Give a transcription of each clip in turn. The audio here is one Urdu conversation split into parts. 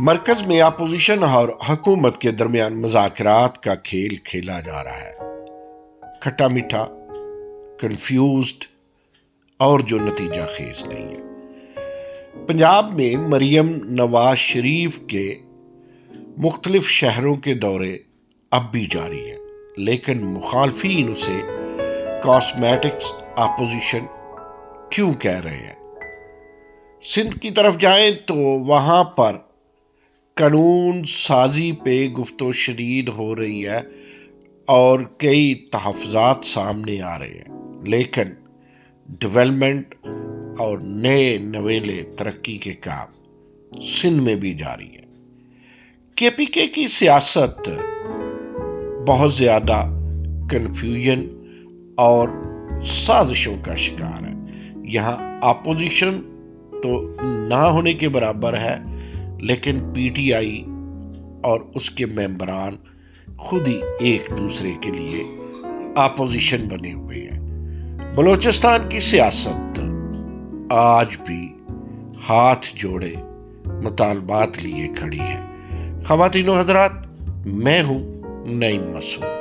مرکز میں اپوزیشن اور حکومت کے درمیان مذاکرات کا کھیل کھیلا جا رہا ہے، کھٹا میٹھا، کنفیوزڈ اور جو نتیجہ خیز نہیں ہے۔ پنجاب میں مریم نواز شریف کے مختلف شہروں کے دورے اب بھی جاری ہیں، لیکن مخالفین اسے کاسمیٹکس اپوزیشن کیوں کہہ رہے ہیں؟ سندھ کی طرف جائیں تو وہاں پر قانون سازی پہ گفت و شنید ہو رہی ہے اور کئی تحفظات سامنے آ رہے ہیں، لیکن ڈیولپمنٹ اور نئے نویلے ترقی کے کام سندھ میں بھی جاری ہیں۔ کے پی کے کی سیاست بہت زیادہ کنفیوژن اور سازشوں کا شکار ہے۔ یہاں اپوزیشن تو نہ ہونے کے برابر ہے، لیکن پی ٹی آئی اور اس کے ممبران خود ہی ایک دوسرے کے لیے اپوزیشن بنے ہوئے ہیں۔ بلوچستان کی سیاست آج بھی ہاتھ جوڑے مطالبات لیے کھڑی ہے۔ خواتین و حضرات، میں ہوں نعیم مسعود۔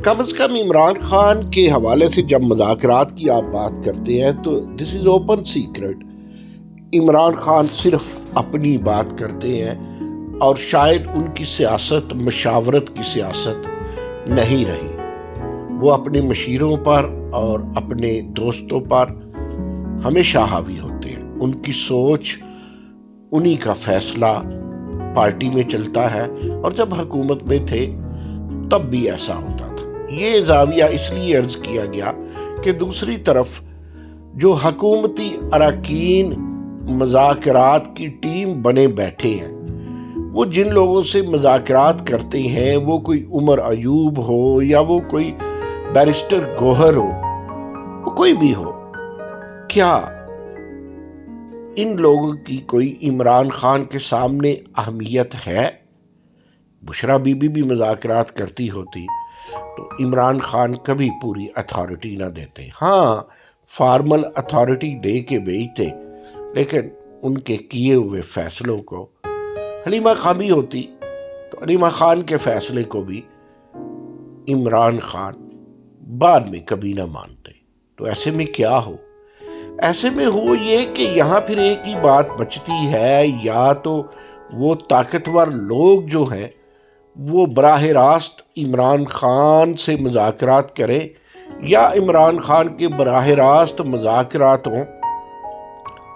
کم از کم عمران خان کے حوالے سے جب مذاکرات کی آپ بات کرتے ہیں تو this is open secret, Imran Khan صرف اپنی بات کرتے ہیں اور شاید ان کی سیاست مشاورت کی سیاست نہیں رہی۔ وہ اپنے مشیروں پر اور اپنے دوستوں پر ہمیشہ حاوی ہوتے ہیں، ان کی سوچ، انہی کا فیصلہ پارٹی میں چلتا ہے، اور جب حکومت میں تھے تب بھی ایسا ہوتا تھا۔ یہ زاویہ اس لیے عرض کیا گیا کہ دوسری طرف جو حکومتی اراکین مذاکرات کی ٹیم بنے بیٹھے ہیں، وہ جن لوگوں سے مذاکرات کرتے ہیں، وہ کوئی عمر ایوب ہو یا وہ کوئی بیرسٹر گوہر ہو، وہ کوئی بھی ہو، کیا ان لوگوں کی کوئی عمران خان کے سامنے اہمیت ہے؟ بشرا بی بی بھی مذاکرات کرتی ہوتی تو عمران خان کبھی پوری اتھارٹی نہ دیتے، ہاں فارمل اتھارٹی دے کے بھیجتے، لیکن ان کے کیے ہوئے فیصلوں کو حلیمہ خان بھی ہوتی تو حلیمہ خان کے فیصلے کو بھی عمران خان بعد میں کبھی نہ مانتے۔ تو ایسے میں کیا ہو؟ ایسے میں ہو یہ کہ یہاں پھر ایک ہی بات بچتی ہے، یا تو وہ طاقتور لوگ جو ہیں وہ براہ راست عمران خان سے مذاکرات کریں، یا عمران خان کے براہ راست مذاکرات ہوں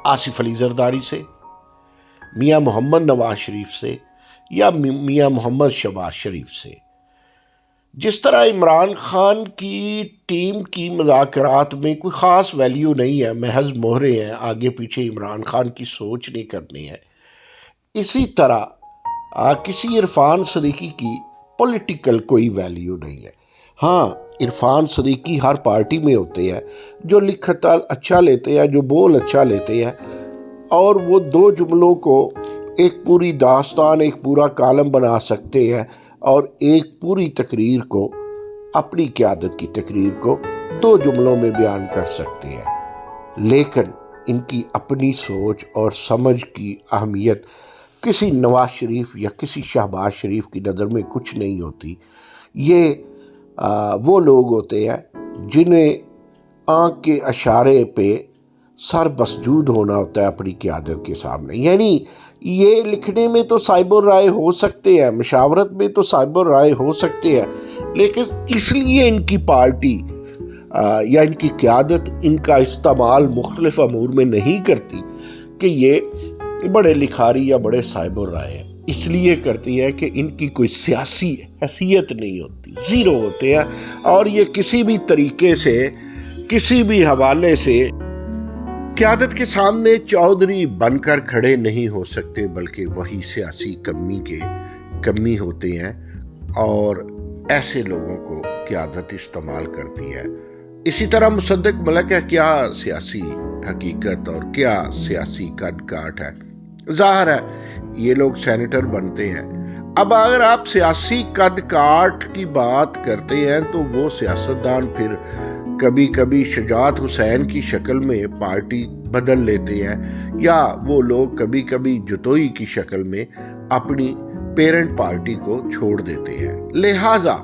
آصف علی زرداری سے، میاں محمد نواز شریف سے، یا میاں محمد شہباز شریف سے۔ جس طرح عمران خان کی ٹیم کی مذاکرات میں کوئی خاص ویلیو نہیں ہے، محض مہرے ہیں، آگے پیچھے عمران خان کی سوچ نہیں کرنی ہے، اسی طرح کسی عرفان صدیقی کی پولیٹیکل کوئی ویلیو نہیں ہے۔ ہاں عرفان صدیقی ہر پارٹی میں ہوتے ہیں جو لکھت اچھا لیتے ہیں، جو بول اچھا لیتے ہیں، اور وہ دو جملوں کو ایک پوری داستان، ایک پورا کالم بنا سکتے ہیں، اور ایک پوری تقریر کو، اپنی قیادت کی تقریر کو 2 جملوں میں بیان کر سکتے ہیں۔ لیکن ان کی اپنی سوچ اور سمجھ کی اہمیت کسی نواز شریف یا کسی شہباز شریف کی نظر میں کچھ نہیں ہوتی۔ یہ وہ لوگ ہوتے ہیں جنہیں آنکھ کے اشارے پہ سر مسجود ہونا ہوتا ہے اپنی قیادت کے سامنے۔ یعنی یہ لکھنے میں تو صاحب الرائے ہو سکتے ہیں، مشاورت میں تو صاحب الرائے ہو سکتے ہیں، لیکن اس لیے ان کی پارٹی یا ان کی قیادت ان کا استعمال مختلف امور میں نہیں کرتی کہ یہ بڑے لکھاری یا بڑے صاحب الرائے ہیں، اس لیے کرتی ہے کہ ان کی کوئی سیاسی حیثیت نہیں ہوتی، زیرو ہوتے ہیں، اور یہ کسی بھی طریقے سے، کسی بھی حوالے سے قیادت کے سامنے چودھری بن کر کھڑے نہیں ہو سکتے، بلکہ وہی سیاسی کمی ہوتے ہیں، اور ایسے لوگوں کو قیادت استعمال کرتی ہے۔ اسی طرح مصدق ملک ہے، کیا سیاسی حقیقت اور کیا سیاسی قد کاٹ ہے؟ ظاہر ہے یہ لوگ سینیٹر بنتے ہیں۔ اب اگر آپ سیاسی قد کاٹ کی بات کرتے ہیں تو وہ سیاستدان پھر کبھی کبھی شجاعت حسین کی شکل میں پارٹی بدل لیتے ہیں، یا وہ لوگ کبھی کبھی جتوئی کی شکل میں اپنی پیرنٹ پارٹی کو چھوڑ دیتے ہیں۔ لہٰذا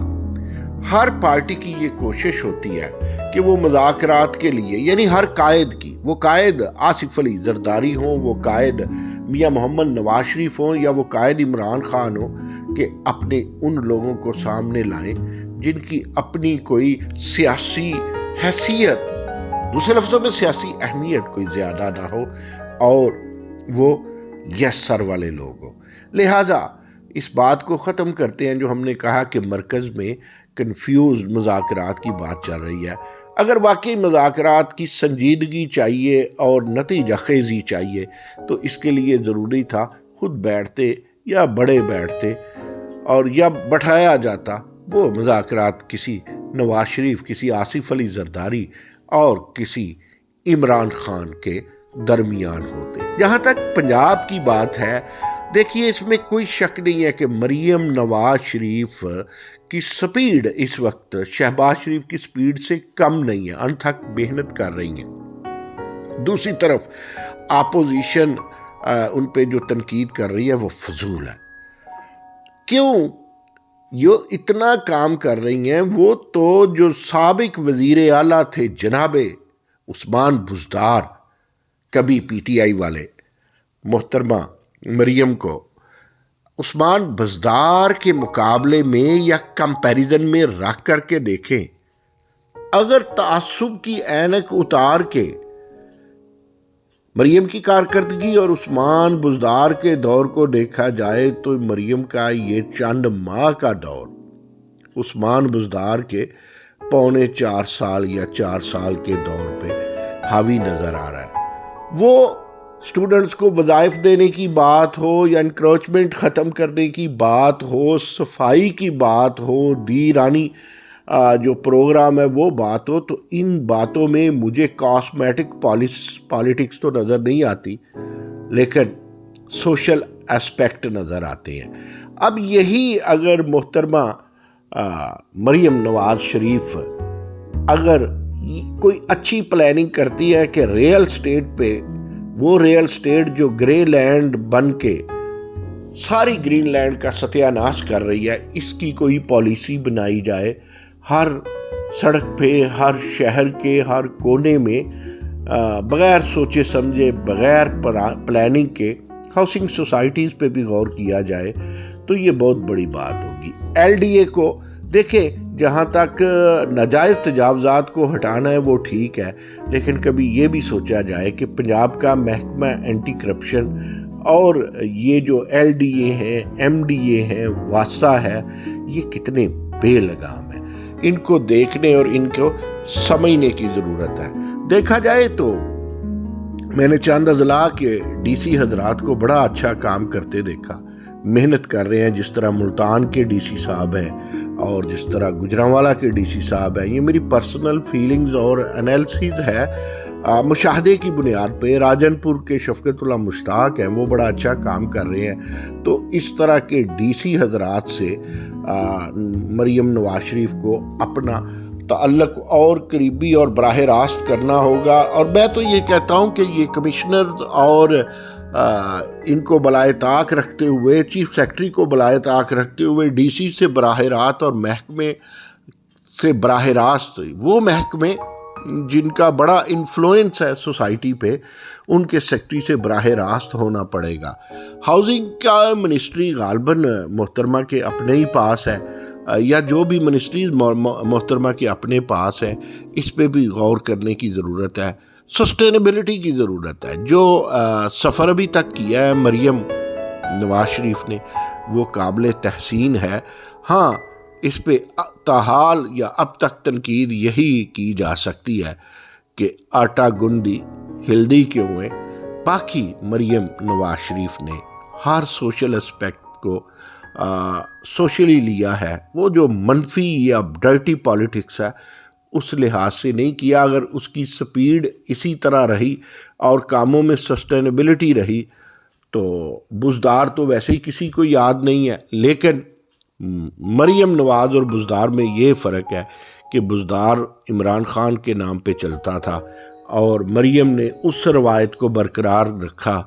ہر پارٹی کی یہ کوشش ہوتی ہے کہ وہ مذاکرات کے لیے، یعنی ہر قائد کی، وہ قائد آصف علی زرداری ہوں، وہ قائد میاں محمد نواز شریف ہوں، یا وہ قائد عمران خان ہوں، کہ اپنے ان لوگوں کو سامنے لائیں جن کی اپنی کوئی سیاسی حیثیت، دوسرے لفظوں میں سیاسی اہمیت کوئی زیادہ نہ ہو، اور وہ یس سر والے لوگ ہوں۔ لہٰذا اس بات کو ختم کرتے ہیں جو ہم نے کہا کہ مرکز میں کنفیوز مذاکرات کی بات چل رہی ہے۔ اگر واقعی مذاکرات کی سنجیدگی چاہیے اور نتیجہ خیزی چاہیے تو اس کے لیے ضروری تھا خود بیٹھتے یا بڑے بیٹھتے اور یا بٹھایا جاتا وہ مذاکرات کسی نواز شریف، کسی آصف علی زرداری اور کسی عمران خان کے درمیان ہوتے۔ جہاں تک پنجاب کی بات ہے، دیکھیے اس میں کوئی شک نہیں ہے کہ مریم نواز شریف کی سپیڈ اس وقت شہباز شریف کی سپیڈ سے کم نہیں ہے، انتھک محنت کر رہی ہیں۔ دوسری طرف اپوزیشن ان پہ جو تنقید کر رہی ہے وہ فضول ہے۔ کیوں جو اتنا کام کر رہی ہیں؟ وہ تو جو سابق وزیر اعلیٰ تھے جناب عثمان بزدار، کبھی پی ٹی آئی والے محترمہ مریم کو عثمان بزدار کے مقابلے میں یا کمپیریزن میں رکھ کر کے دیکھیں، اگر تعصب کی اینک اتار کے مریم کی کارکردگی اور عثمان بزدار کے دور کو دیکھا جائے تو مریم کا یہ چند ماہ کا دور عثمان بزدار کے 4.25 سال یا 4 سال کے دور پہ حاوی نظر آ رہا ہے۔ وہ اسٹوڈنٹس کو وظائف دینے کی بات ہو یا انکروچمنٹ ختم کرنے کی بات ہو، صفائی کی بات ہو، دی رانی جو پروگرام ہے وہ بات ہو، تو ان باتوں میں مجھے کاسمیٹک پالیٹکس تو نظر نہیں آتی، لیکن سوشل اسپیکٹ نظر آتے ہیں۔ اب یہی اگر محترمہ مریم نواز شریف اگر کوئی اچھی پلاننگ کرتی ہے کہ ریئل اسٹیٹ پہ، وہ ریئل اسٹیٹ جو گرے لینڈ بن کے ساری گرین لینڈ کا ستیہ ناش کر رہی ہے، اس کی کوئی پالیسی بنائی جائے، ہر سڑک پہ، ہر شہر کے ہر کونے میں بغیر سوچے سمجھے، بغیر پلاننگ کے ہاؤسنگ سوسائٹیز پہ بھی غور کیا جائے تو یہ بہت بڑی بات ہوگی۔ ایل ڈی اے کو دیکھیں، جہاں تک ناجائز تجاوزات کو ہٹانا ہے وہ ٹھیک ہے، لیکن کبھی یہ بھی سوچا جائے کہ پنجاب کا محکمہ اینٹی کرپشن اور یہ جو ایل ڈی اے ہیں، ایم ڈی اے ہیں، واسا ہے، یہ کتنے بے لگام ہیں۔ ان کو دیکھنے اور ان کو سمجھنے کی ضرورت ہے۔ دیکھا جائے تو میں نے چند اضلاع کے ڈی سی حضرات کو بڑا اچھا کام کرتے دیکھا، محنت کر رہے ہیں، جس طرح ملتان کے ڈی سی صاحب ہیں اور جس طرح گجرانوالا کے ڈی سی صاحب ہیں۔ یہ میری پرسنل فیلنگز اور انالیسز ہے، مشاہدے کی بنیاد پہ۔ راجن پور کے شفقت اللہ مشتاق ہیں، وہ بڑا اچھا کام کر رہے ہیں۔ تو اس طرح کے ڈی سی حضرات سے مریم نواز شریف کو اپنا تعلق اور قریبی اور براہ راست کرنا ہوگا۔ اور میں تو یہ کہتا ہوں کہ یہ کمشنر اور ان کو بالائے طاق رکھتے ہوئے، چیف سیکرٹری کو بالائے طاق رکھتے ہوئے، ڈی سی سے براہ راست اور محکمے سے براہ راست، وہ محکمے جن کا بڑا انفلوئنس ہے سوسائٹی پہ، ان کے سیکرٹری سے براہ راست ہونا پڑے گا۔ ہاؤسنگ کا منسٹری غالباً محترمہ کے اپنے ہی پاس ہے، یا جو بھی منسٹریز محترمہ کے اپنے پاس ہے، اس پہ بھی غور کرنے کی ضرورت ہے، سسٹینیبلٹی کی ضرورت ہے۔ جو سفر ابھی تک کیا ہے مریم نواز شریف نے وہ قابل تحسین ہے۔ ہاں، اس پہ تاحال یا اب تک تنقید یہی کی جا سکتی ہے کہ آٹا گندی ہلدی کیوں ہے۔ باقی مریم نواز شریف نے ہر سوشل اسپیکٹ کو سوشلی لیا ہے، وہ جو منفی یا ڈرٹی پالیٹکس ہے اس لحاظ سے نہیں کیا۔ اگر اس کی سپیڈ اسی طرح رہی اور کاموں میں سسٹینیبلٹی رہی تو بزدار تو ویسے ہی کسی کو یاد نہیں ہے، لیکن مریم نواز اور بزدار میں یہ فرق ہے کہ بزدار عمران خان کے نام پہ چلتا تھا اور مریم نے اس روایت کو برقرار رکھا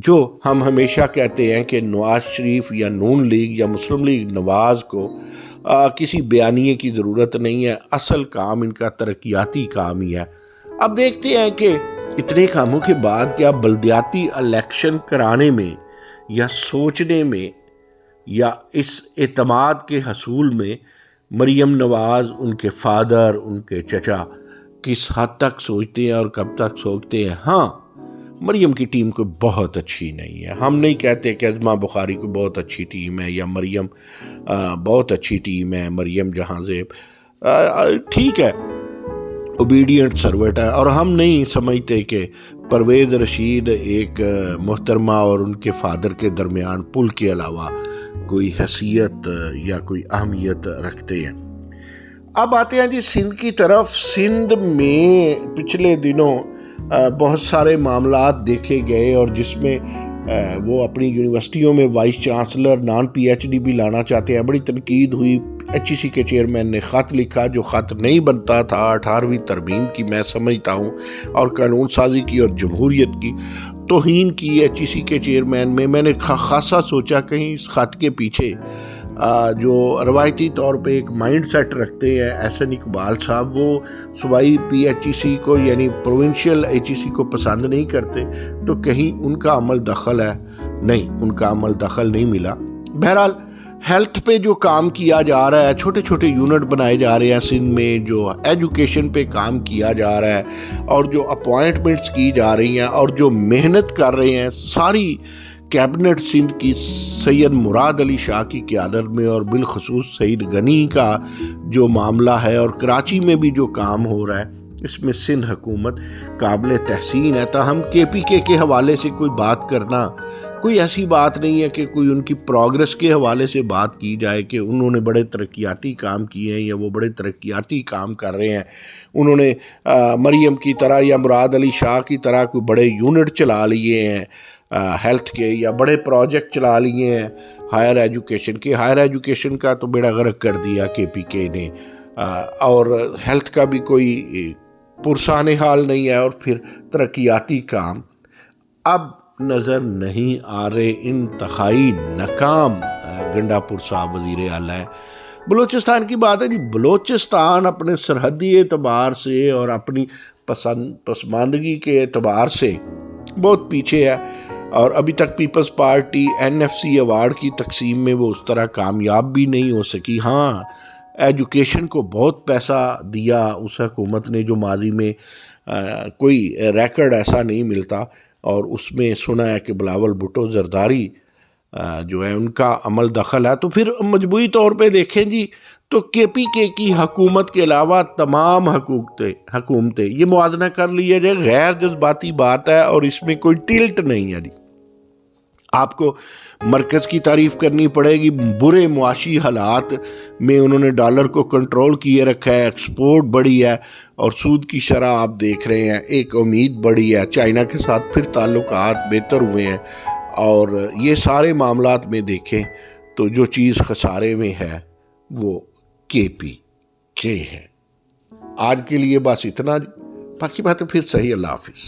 جو ہم ہمیشہ کہتے ہیں کہ نواز شریف یا نون لیگ یا مسلم لیگ نواز کو کسی بیانیے کی ضرورت نہیں ہے، اصل کام ان کا ترقیاتی کام ہی ہے۔ اب دیکھتے ہیں کہ اتنے کاموں کے بعد کیا بلدیاتی الیکشن کرانے میں یا سوچنے میں یا اس اعتماد کے حصول میں مریم نواز، ان کے فادر، ان کے چچا کس حد تک سوچتے ہیں اور کب تک سوچتے ہیں؟ ہاں، مریم کی ٹیم کو بہت اچھی نہیں ہے۔ ہم نہیں کہتے کہ ازما بخاری کو بہت اچھی ٹیم ہے یا مریم بہت اچھی ٹیم ہے، مریم جہاں زیب ٹھیک ہے، اوبیڈینٹ سروٹ ہے، اور ہم نہیں سمجھتے کہ پرویز رشید ایک محترمہ اور ان کے فادر کے درمیان پل کے علاوہ کوئی حیثیت یا کوئی اہمیت رکھتے ہیں۔ اب آتے ہیں جی سندھ کی طرف۔ سندھ میں پچھلے دنوں بہت سارے معاملات دیکھے گئے، اور جس میں وہ اپنی یونیورسٹیوں میں vice chancellor non P H D بھی لانا چاہتے ہیں۔ بڑی تنقید ہوئی، ایچ ای سی کے چیئرمین نے خط لکھا جو خط نہیں بنتا تھا، 18ویں ترمیم کی میں سمجھتا ہوں، اور قانون سازی کی اور جمہوریت کی توہین کی ایچ ای سی کے چیئرمین میں نے خاصا سوچا کہیں اس خط کے پیچھے جو روایتی طور پہ ایک مائنڈ سیٹ رکھتے ہیں احسن اقبال صاحب، وہ صوبائی پی ایچ ای سی کو یعنی پروونشل ایچ ای سی کو پسند نہیں کرتے، تو کہیں ان کا عمل دخل ہے؟ نہیں، ان کا عمل دخل نہیں ملا۔ بہرحال ہیلتھ پہ جو کام کیا جا رہا ہے، چھوٹے چھوٹے یونٹ بنائے جا رہے ہیں سندھ میں، جو ایجوکیشن پہ کام کیا جا رہا ہے، اور جو اپوائنٹمنٹس کی جا رہی ہیں، اور جو محنت کر رہے ہیں ساری کیبنٹ سندھ کی سید مراد علی شاہ کی قیادت میں، اور بالخصوص سعید غنی کا جو معاملہ ہے، اور کراچی میں بھی جو کام ہو رہا ہے، اس میں سندھ حکومت قابل تحسین ہے۔ تاہم کے پی کے حوالے سے کوئی بات کرنا کوئی ایسی بات نہیں ہے کہ کوئی ان کی پروگرس کے حوالے سے بات کی جائے کہ انہوں نے بڑے ترقیاتی کام کیے ہیں یا وہ بڑے ترقیاتی کام کر رہے ہیں، انہوں نے مریم کی طرح یا مراد علی شاہ کی طرح کوئی بڑے یونٹ چلا لیے ہیں ہیلتھ کے، یا بڑے پروجیکٹ چلا لیے ہیں ہائر ایجوکیشن کے۔ ہائر ایجوکیشن کا تو بیڑا غرق کر دیا کے پی کے نے، اور ہیلتھ کا بھی کوئی پرسان حال نہیں ہے، اور پھر ترقیاتی کام اب نظر نہیں آ رہے۔ انتہائی ناکام گنڈاپور صاحب وزیر اعلیٰ ہے۔ بلوچستان کی بات ہے جی، بلوچستان اپنے سرحدی اعتبار سے اور اپنی پسماندگی کے اعتبار سے بہت پیچھے ہے، اور ابھی تک People's Party N F C award کی تقسیم میں وہ اس طرح کامیاب بھی نہیں ہو سکی۔ ہاں، ایجوکیشن کو بہت پیسہ دیا اس حکومت نے، جو ماضی میں کوئی ریکارڈ ایسا نہیں ملتا، اور اس میں سنا ہے کہ بلاول بھٹو زرداری جو ہے ان کا عمل دخل ہے۔ تو پھر مجموعی طور پہ دیکھیں جی تو کے پی کے کی حکومت کے علاوہ تمام حکومتیں یہ موازنہ کر لیا جائے، غیر جذباتی بات ہے، اور اس میں کوئی ٹلٹ نہیں ہے جی۔ آپ کو مرکز کی تعریف کرنی پڑے گی، برے معاشی حالات میں انہوں نے ڈالر کو کنٹرول کیے رکھا ہے، ایکسپورٹ بڑھی ہے، اور سود کی شرح آپ دیکھ رہے ہیں، ایک امید بڑھی ہے، چائنا کے ساتھ پھر تعلقات بہتر ہوئے ہیں، اور یہ سارے معاملات میں دیکھیں تو جو چیز خسارے میں ہے وہ کے پی کے ہے۔ آج کے لیے بس اتنا، باقی باتیں پھر صحیح۔ اللہ حافظ۔